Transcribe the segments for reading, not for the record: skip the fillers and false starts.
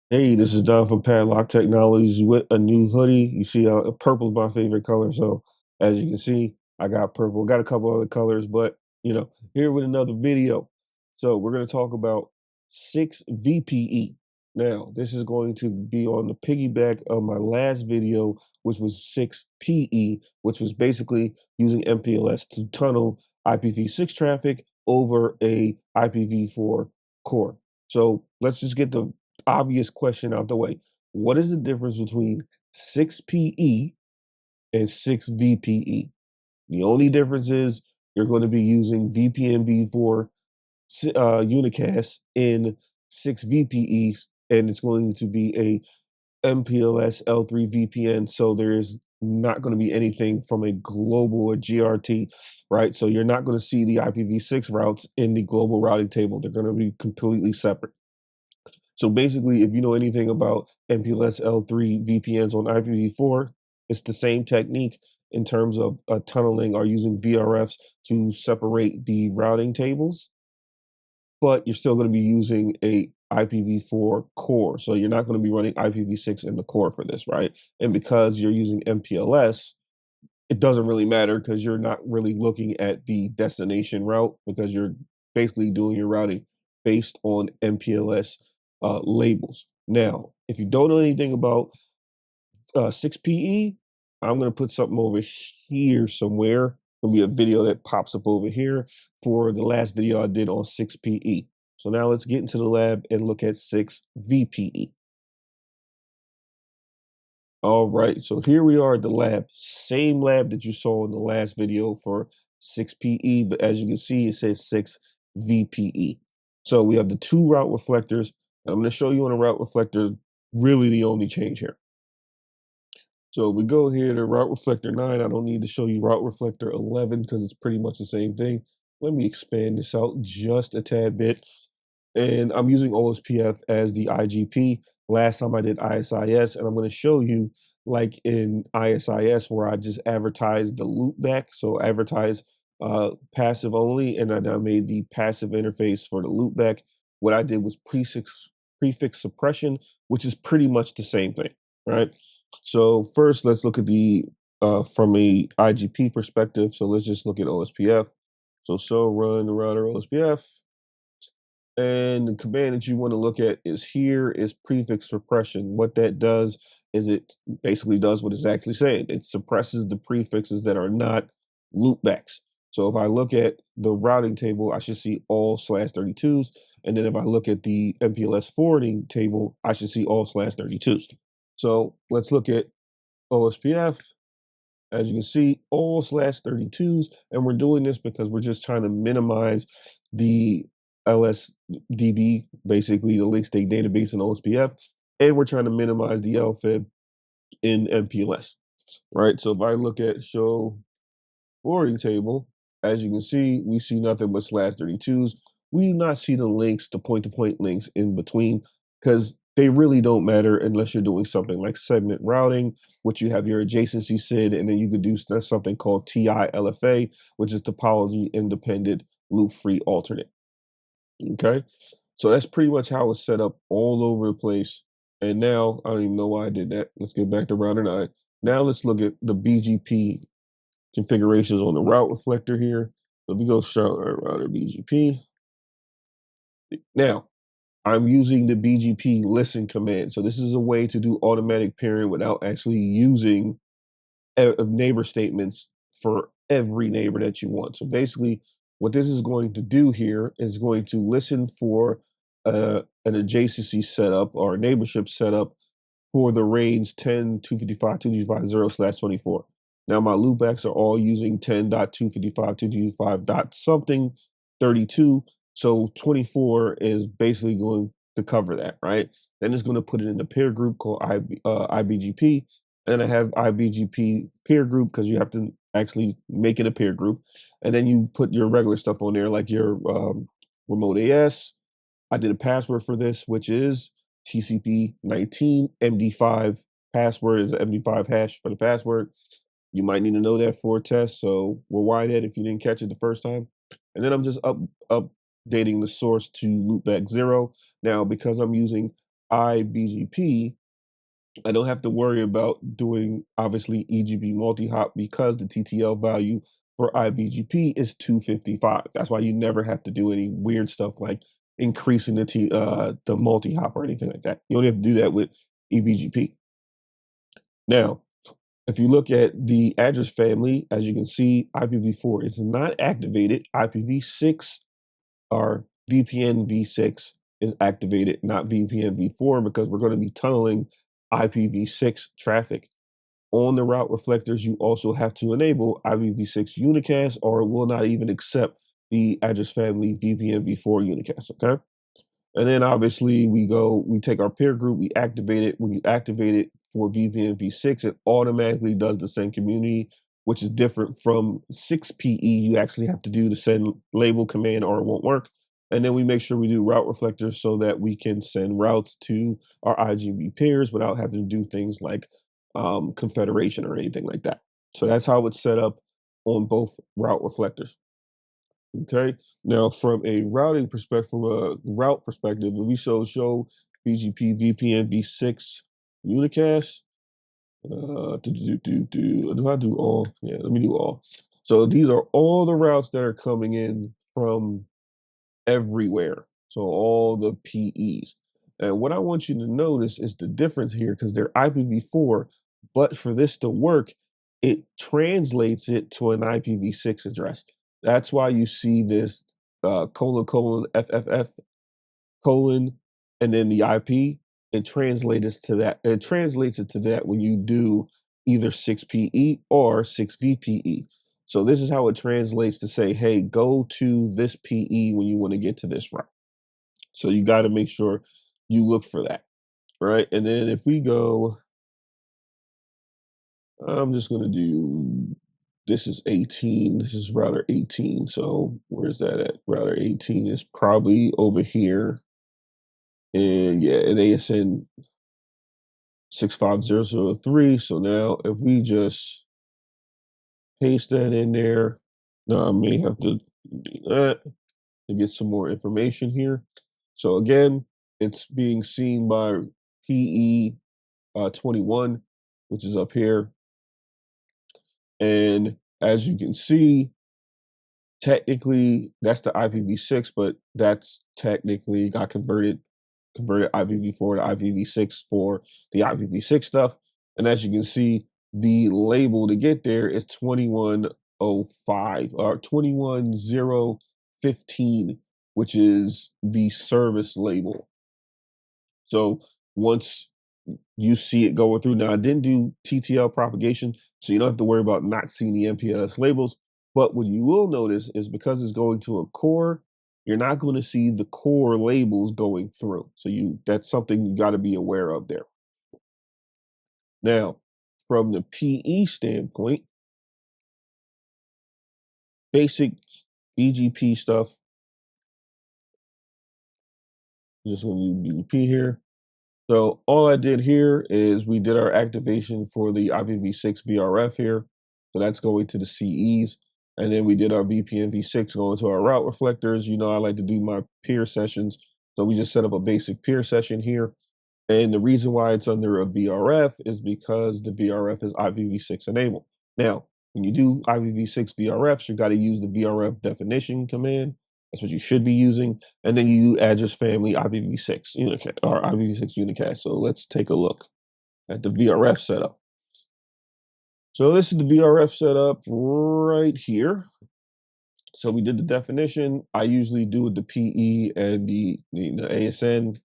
Hey, this is Don from Padlock Technologies with a new hoodie. You see, purple is my favorite color. So, as you can see, I got purple. Got a couple other colors, but here with another video. So, we're going to talk about 6 VPE. Now, this is going to be on the piggyback of my last video, which was 6PE, which was basically using MPLS to tunnel IPv6 traffic over a IPv4 core. So, let's just get the obvious question out the way. What is the difference between 6PE and 6VPE? The only difference is you're going to be using VPN-v4 unicast in 6VPE, and it's going to be a MPLS L3VPN. So there is not going to be anything from a global or GRT, right? So you're not going to see the IPv6 routes in the global routing table. They're going to be completely separate. So basically, if you know anything about MPLS L3 VPNs on IPv4, it's the same technique in terms of tunneling or using VRFs to separate the routing tables, but you're still going to be using a IPv4 core. So you're not going to be running IPv6 in the core for this, right? And because you're using MPLS, it doesn't really matter because you're not really looking at the destination route because you're basically doing your routing based on MPLS labels. Now, if you don't know anything about 6PE, I'm going to put something over here somewhere. There'll be a video that pops up over here for the last video I did on 6PE. So now let's get into the lab and look at 6VPE. All right, so here we are at the lab, same lab that you saw in the last video for 6PE, but as you can see, it says 6VPE. So we have the two route reflectors, and I'm going to show you on the route reflectors, really the only change here. So if we go here to route reflector 9, I don't need to show you route reflector 11 because it's pretty much the same thing. Let me expand this out just a tad bit. And I'm using OSPF as the IGP. Last time I did ISIS, and I'm going to show you like in ISIS where I just advertised the loopback. So advertise passive only, and then I made the passive interface for the loopback. What I did was prefix suppression, which is pretty much the same thing, right? So first, let's look at the from a IGP perspective. So let's just look at OSPF. So run the router OSPF. And the command that you want to look at is here is prefix suppression. What that does is it basically does what it's actually saying. It suppresses the prefixes that are not loopbacks. So if I look at the routing table, I should see all /32s. And then if I look at the MPLS forwarding table, I should see all /32s. So let's look at OSPF. As you can see, all /32s, and we're doing this because we're just trying to minimize the LSDB, basically the link state database in OSPF, and we're trying to minimize the LFIB in MPLS, right? So if I look at show forwarding table, as you can see, we see nothing but /32s. We do not see the links, the point-to-point links in between, because they really don't matter unless you're doing something like segment routing, which you have your adjacency SID, and then you could do something called TI-LFA, which is topology independent loop-free alternate. Okay, so that's pretty much how it's set up all over the place. And now I don't even know why I did that. Let's get back to router 9. Now let's look at the BGP configurations on the route reflector here. So if we go show router BGP, now I'm using the BGP listen command. So this is a way to do automatic pairing without actually using neighbor statements for every neighbor that you want. So basically, what this is going to do here is going to listen for an adjacency setup or a neighborship setup for the range 10.255.255.0/24. Now my loopbacks are all using 10.255.255. something 32. So 24 is basically going to cover that, right? Then it's going to put it in a peer group called IBGP. And I have IBGP peer group because you have to actually make it a peer group. And then you put your regular stuff on there, like your remote AS. I did a password for this, which is TCP19 MD5. Password is an MD5 hash for the password. You might need to know that for a test, so rewind it if you didn't catch it the first time. And then I'm just updating the source to loopback 0. Now, because I'm using IBGP, I don't have to worry about doing obviously EGP multi-hop because the TTL value for IBGP is 255. That's why you never have to do any weird stuff like increasing the multi-hop or anything like that. You only have to do that with eBGP. Now, if you look at the address family, as you can see, IPv4 is not activated. IPv6 or VPN v6 is activated, not VPN v4, because we're going to be tunneling IPv6 traffic. On the route reflectors, you also have to enable IPv6 unicast, or it will not even accept the address family VPN v4 unicast, okay? And then obviously we take our peer group, we activate it. When you activate it for VPN v6, it automatically does the send community, which is different from 6PE. You actually have to do the send label command or it won't work. And then we make sure we do route reflectors so that we can send routes to our IGB peers without having to do things like confederation or anything like that. So that's how it's set up on both route reflectors. Okay. Now, from a routing perspective, from a route perspective, if we show BGP VPN v6 unicast. Do I do all? Yeah, let me do all. So these are all the routes that are coming in from everywhere. So all the PEs. And what I want you to notice is the difference here because they're IPv4, but for this to work, it translates it to an IPv6 address. That's why you see this colon FFF colon and then the IP. It translates to that. It translates it to that when you do either 6PE or 6VPE. So this is how it translates to say, hey, go to this PE when you want to get to this route. So you got to make sure you look for that, right? And then if we go, I'm just going to do, this is 18. This is router 18. So where's that at? Router 18 is probably over here. And yeah, an ASN 65003. So now if we just paste that in there, now I may have to do that to get some more information here. So again, it's being seen by PE 21, which is up here. And as you can see, technically that's the IPv6, but that's technically got converted IPv4 to IPv6 for the IPv6 stuff. And as you can see, the label to get there is 2105 or 21015, which is the service label. So once you see it going through, now I didn't do TTL propagation, so you don't have to worry about not seeing the MPLS labels. But what you will notice is because it's going to a core, you're not going to see the core labels going through. So that's something you got to be aware of there. Now, from the PE standpoint, basic BGP stuff, just going to do BGP here. So all I did here is we did our activation for the IPv6 VRF here. So that's going to the CEs. And then we did our VPN v6 going to our route reflectors. You know, I like to do my peer sessions. So we just set up a basic peer session here. And the reason why it's under a VRF is because the VRF is IPv6 enabled. Now, when you do IPv6 VRFs, you got to use the VRF definition command. That's what you should be using. And then you do address family IPv6 unicast or IPv6 unicast. So let's take a look at the VRF setup. So this is the VRF setup right here. So we did the definition. I usually do the PE and the ASN.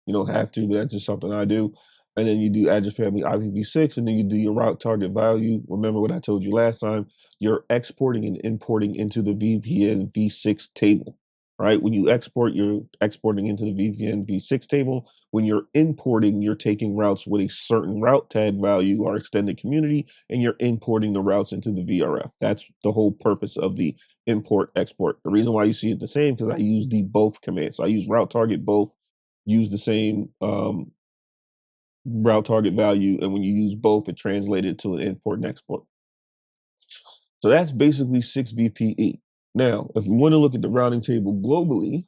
You don't have to, but that's just something I do. And then you do address family IPv6, and then you do your route target value. Remember what I told you last time, you're exporting and importing into the VPN v6 table, right? When you export, you're exporting into the VPN v6 table. When you're importing, you're taking routes with a certain route tag value or extended community, and you're importing the routes into the VRF. That's the whole purpose of the import export. The reason why you see it the same, because I use the both command. So I use route target both, use the same route target value, and when you use both, it translated to an import and export. So that's basically 6VPE. Now, if we want to look at the routing table globally,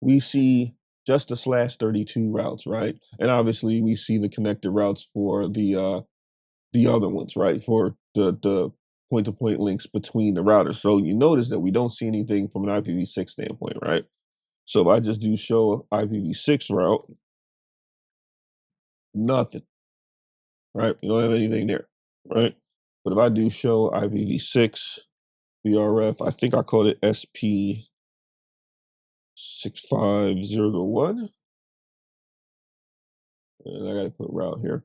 we see just the /32 routes, right? And obviously we see the connected routes for the other ones, right? For the point-to-point links between the routers. So you notice that we don't see anything from an IPv6 standpoint, right? So if I just do show IPv6 route, nothing, right? You don't have anything there, right? But if I do show IPv6 VRF, I think I called it SP65001, and I gotta put route here.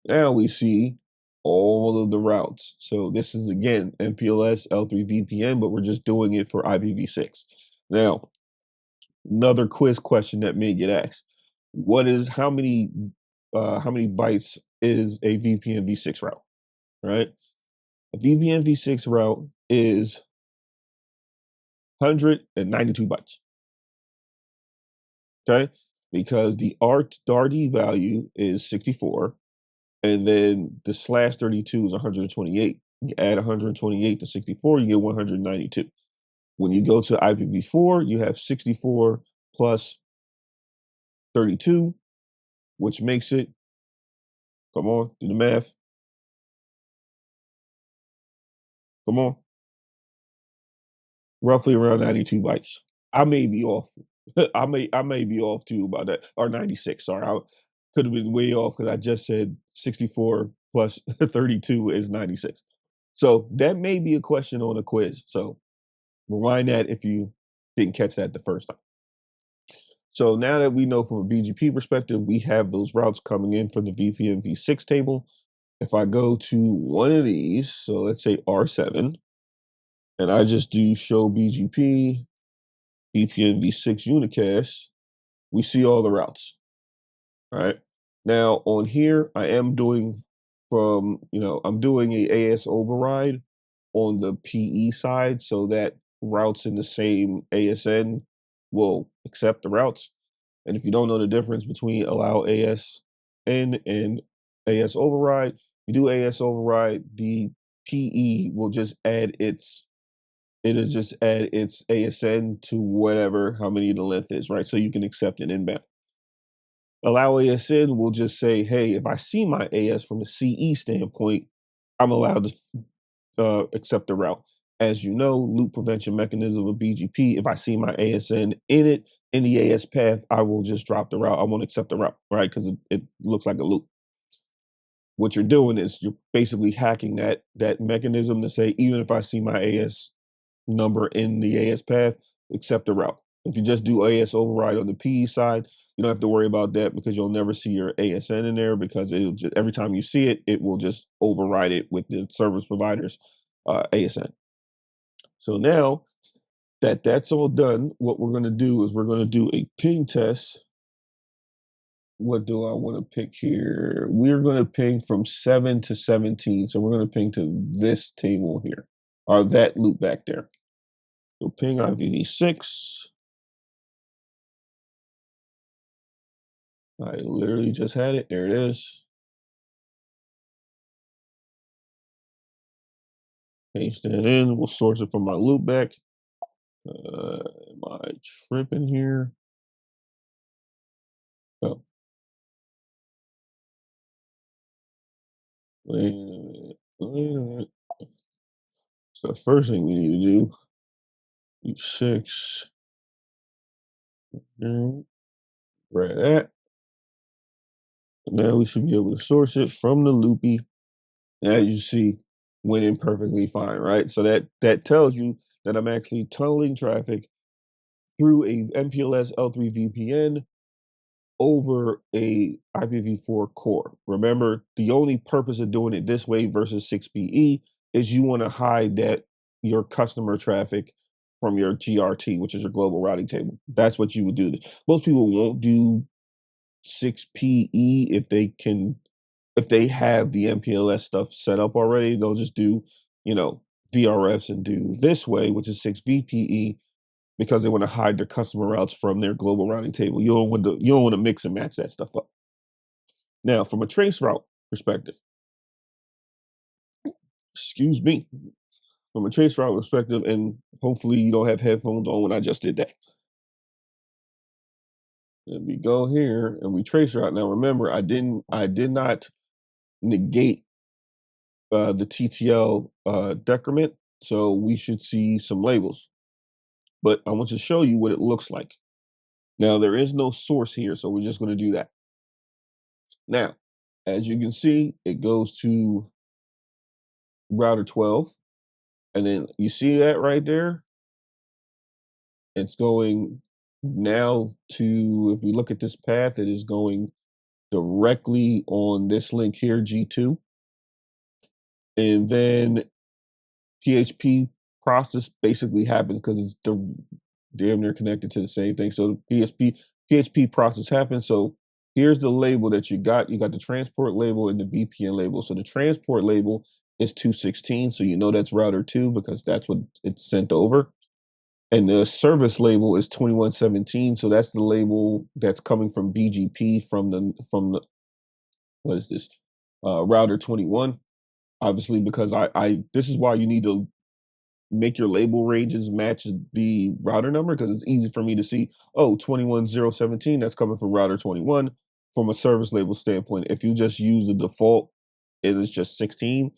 Now we see all of the routes. So this is again MPLS L3VPN, but we're just doing it for IPv6. Now, another quiz question that may get asked: What is how many bytes is a VPN v6 route? Right, a VPN v6 route is 192 bytes. Okay, because the RD value is 64, and then the /32 is 128. You add 128 to 64, you get 192. When you go to IPv4, you have 64 plus 32, which makes it, come on, do the math. Come on, roughly around 92 bytes. I may be off. I may be off too about that, or 96. Sorry, I could have been way off because I just said 64 plus 32 is 96. So that may be a question on a quiz. So rewind that if you didn't catch that the first time. So now that we know from a BGP perspective, we have those routes coming in from the VPN v6 table. If I go to one of these, so let's say R7, and I just do show BGP, VPN v6 unicast, we see all the routes. All right. Now on here, I am doing I'm doing a AS override on the PE side so that routes in the same ASN will accept the routes. And if you don't know the difference between allow ASN and AS override, you do AS override, the PE will just add its ASN to whatever how many the length is, right? So you can accept an inbound. Allow ASN will just say, hey, if I see my AS from a CE standpoint, I'm allowed to accept the route. As you know, loop prevention mechanism of BGP, if I see my ASN in it, in the AS path, I will just drop the route. I won't accept the route, right? Because it looks like a loop. What you're doing is you're basically hacking that mechanism to say, even if I see my AS number in the AS path, accept the route. If you just do AS override on the PE side, you don't have to worry about that because you'll never see your ASN in there because every time you see it, it will just override it with the service provider's ASN. So now that that's all done, what we're going to do is we're going to do a ping test. What do I want to pick here? We're going to ping from 7 to 17. So we're going to ping to this table here, or that loop back there. So ping IPv6. I literally just had it. There it is. Paste that in. We'll source it from my loopback. Am I tripping here? Oh, wait a minute. Wait a minute. So the first thing we need to do, E6, grab that. And now we should be able to source it from the loopy. And as you see, went in perfectly fine, right? So that tells you that I'm actually tunneling traffic through a MPLS L3 VPN over a IPv4 core. Remember, the only purpose of doing it this way versus 6PE is you want to hide that your customer traffic from your GRT, which is your global routing table. That's what you would do. Most people won't do 6PE if they have the MPLS stuff set up already. They'll just do, VRFs and do this way, which is 6VPE, because they want to hide their customer routes from their global routing table. You don't want to mix and match that stuff up. Now, from a trace route perspective, excuse me, from a trace route perspective, and hopefully you don't have headphones on when I just did that. And we go here and we trace route. Now remember, I did not negate the TTL decrement, so we should see some labels. But I want to show you what it looks like. Now there is no source here, so we're just going to do that. Now, as you can see, it goes to router 12, and then you see that right there. It's going now to, if we look at this path, it is going directly on this link here, G2. And then PHP process basically happens because it's damn near connected to the same thing. So PHP process happens. So here's the label that you got. You got the transport label and the VPN label. So the transport label is 216. So you know that's router 2 because that's what it's sent over. And the service label is 2117. So that's the label that's coming from BGP from the what is this? Router 21. Obviously, because I this is why you need to make your label ranges match the router number, because it's easy for me to see, oh, 21017, that's coming from router 21 from a service label standpoint. If you just use the default, it is just 16,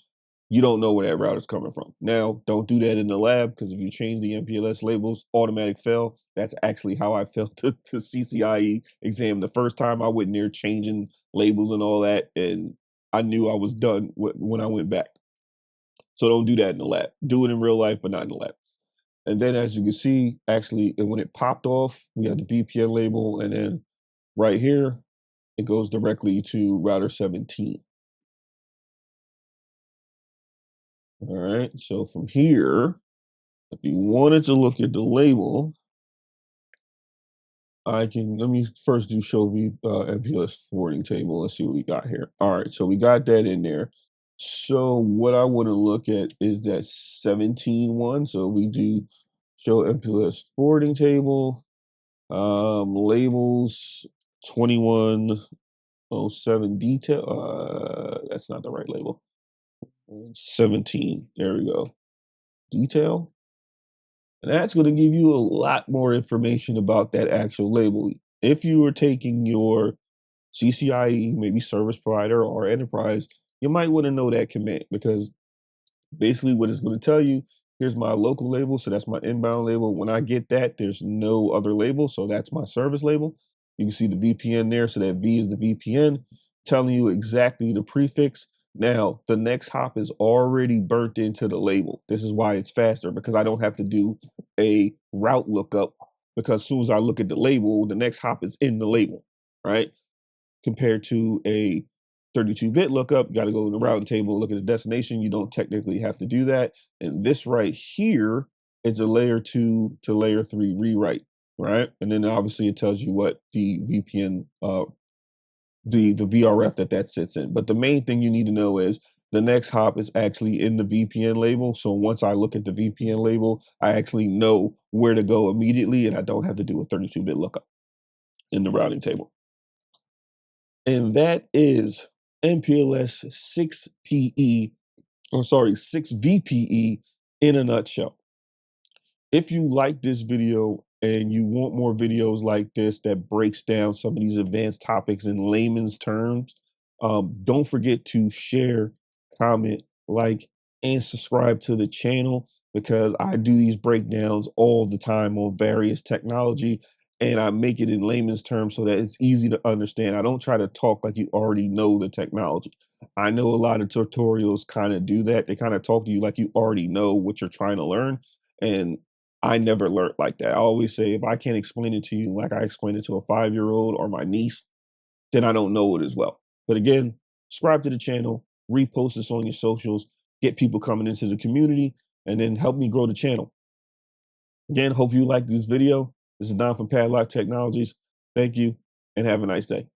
you don't know where that router's coming from. Now, don't do that in the lab, because if you change the MPLS labels, automatic fail. That's actually how I failed the CCIE exam the first time. I went near changing labels and all that, and I knew I was done when I went back. So don't do that in the lab. Do it in real life, but not in the lab. And then as you can see, actually, and when it popped off, we have the VPN label, and then right here, it goes directly to router 17. All right, so from here, if you wanted to look at the label, let me first do show MPLS forwarding table. Let's see what we got here. All right, so we got that in there. So what I want to look at is that 17 one. So we do show MPLS forwarding table, labels 2107 detail. That's not the right label. 17. There we go. Detail. And that's going to give you a lot more information about that actual label. If you are taking your CCIE, maybe service provider or enterprise, you might want to know that command, because basically what it's going to tell you, here's my local label, so that's my inbound label. When I get that, there's no other label, so that's my service label. You can see the VPN there, so that V is the VPN, telling you exactly the prefix. Now, the next hop is already burnt into the label. This is why it's faster, because I don't have to do a route lookup, because as soon as I look at the label, the next hop is in the label, right? Compared to a 32-bit lookup, you got to go in the routing table, look at the destination. You don't technically have to do that. And this right here is a layer 2 to layer 3 rewrite, right? And then obviously it tells you what the VPN, the VRF that sits in. But the main thing you need to know is the next hop is actually in the VPN label. So once I look at the VPN label, I actually know where to go immediately, and I don't have to do a 32-bit lookup in the routing table. And that is MPLS 6PE, or sorry, 6VPE in a nutshell. If you like this video and you want more videos like this that breaks down some of these advanced topics in layman's terms, don't forget to share, comment, like, and subscribe to the channel, because I do these breakdowns all the time on various technology, and I make it in layman's terms so that it's easy to understand. I don't try to talk like you already know the technology. I know a lot of tutorials kind of do that. They kind of talk to you like you already know what you're trying to learn. And I never learned like that. I always say, if I can't explain it to you like I explained it to a 5-year-old or my niece, then I don't know it as well. But again, subscribe to the channel, repost this on your socials, get people coming into the community, and then help me grow the channel. Again, hope you like this video. This is Don from Padlock Technologies. Thank you, and have a nice day.